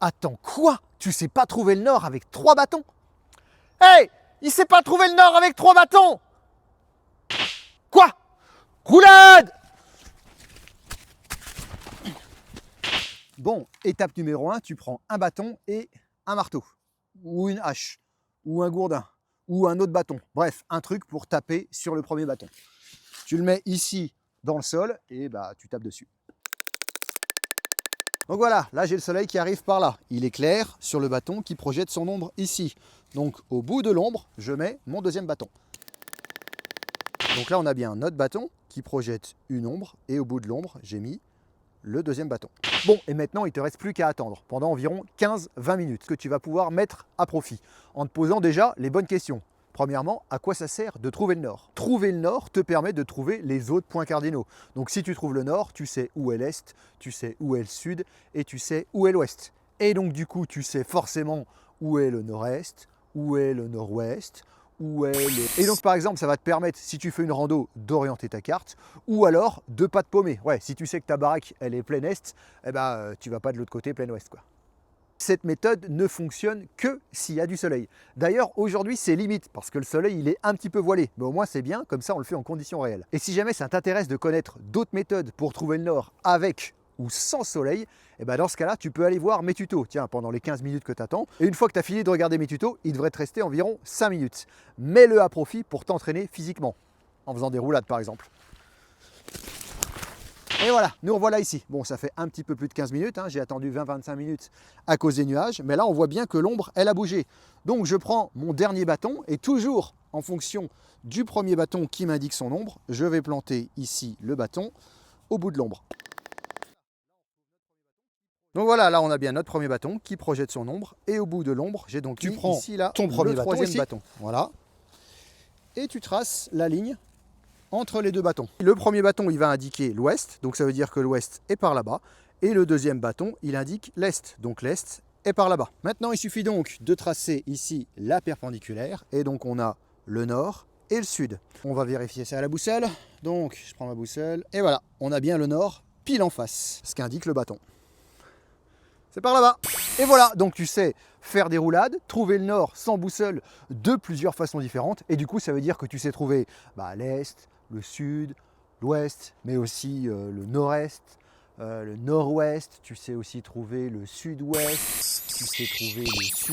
Attends, quoi? Tu sais pas trouver le nord avec 3 bâtons? Hey! Il sait pas trouver le nord avec 3 bâtons! Quoi? Roulade! Bon, étape numéro 1, tu prends un bâton et un marteau, ou une hache, ou un gourdin, ou un autre bâton. Bref, un truc pour taper sur le premier bâton. Tu le mets ici dans le sol et bah, tu tapes dessus. Donc voilà, là j'ai le soleil qui arrive par là. Il éclaire sur le bâton qui projette son ombre ici. Donc au bout de l'ombre, je mets mon deuxième bâton. Donc là on a bien notre bâton qui projette une ombre et au bout de l'ombre, j'ai mis le deuxième bâton. Bon, et maintenant il ne te reste plus qu'à attendre pendant environ 15-20 minutes que tu vas pouvoir mettre à profit en te posant déjà les bonnes questions. Premièrement, à quoi ça sert de trouver le nord? Trouver le nord te permet de trouver les autres points cardinaux. Donc si tu trouves le nord, tu sais où est l'est, tu sais où est le sud et tu sais où est l'ouest. Et donc du coup, tu sais forcément où est le nord-est, où est le nord-ouest, où est le... Et donc par exemple, ça va te permettre, si tu fais une rando, d'orienter ta carte, ou alors de pas te paumer. Ouais, si tu sais que ta baraque, elle est plein est, eh ben, tu vas pas de l'autre côté, plein ouest, quoi. Cette méthode ne fonctionne que s'il y a du soleil. D'ailleurs, aujourd'hui, c'est limite, parce que le soleil, il est un petit peu voilé. Mais au moins, c'est bien, comme ça, on le fait en conditions réelles. Et si jamais ça t'intéresse de connaître d'autres méthodes pour trouver le nord avec ou sans soleil, et ben dans ce cas-là, tu peux aller voir mes tutos, tiens, pendant les 15 minutes que tu attends. Et une fois que tu as fini de regarder mes tutos, il devrait te rester environ 5 minutes. Mets-le à profit pour t'entraîner physiquement, en faisant des roulades par exemple. Et voilà, nous revoilà ici. Bon, ça fait un petit peu plus de 15 minutes, hein. J'ai attendu 20-25 minutes à cause des nuages, mais là on voit bien que l'ombre, elle a bougé. Donc je prends mon dernier bâton et toujours en fonction du premier bâton qui m'indique son ombre, je vais planter ici le bâton au bout de l'ombre. Donc voilà, là on a bien notre premier bâton qui projette son ombre et au bout de l'ombre, j'ai donc mis ici là ton premier le bâton troisième ici. bâton. Voilà. Et tu traces la ligne entre les deux bâtons. Le premier bâton, il va indiquer l'ouest, donc ça veut dire que l'ouest est par là-bas. Et le deuxième bâton, il indique l'est, donc l'est est par là-bas. Maintenant, il suffit donc de tracer ici la perpendiculaire, et donc on a le nord et le sud. On va vérifier ça à la boussole. Donc, je prends ma boussole, et voilà, on a bien le nord pile en face, ce qu'indique le bâton. C'est par là-bas. Et voilà, donc tu sais faire des roulades, trouver le nord sans boussole de plusieurs façons différentes. Et du coup, ça veut dire que tu sais trouver l'est, le sud, l'ouest, mais aussi le nord-est, le nord-ouest. Tu sais aussi trouver le sud-ouest, tu sais trouver le sud.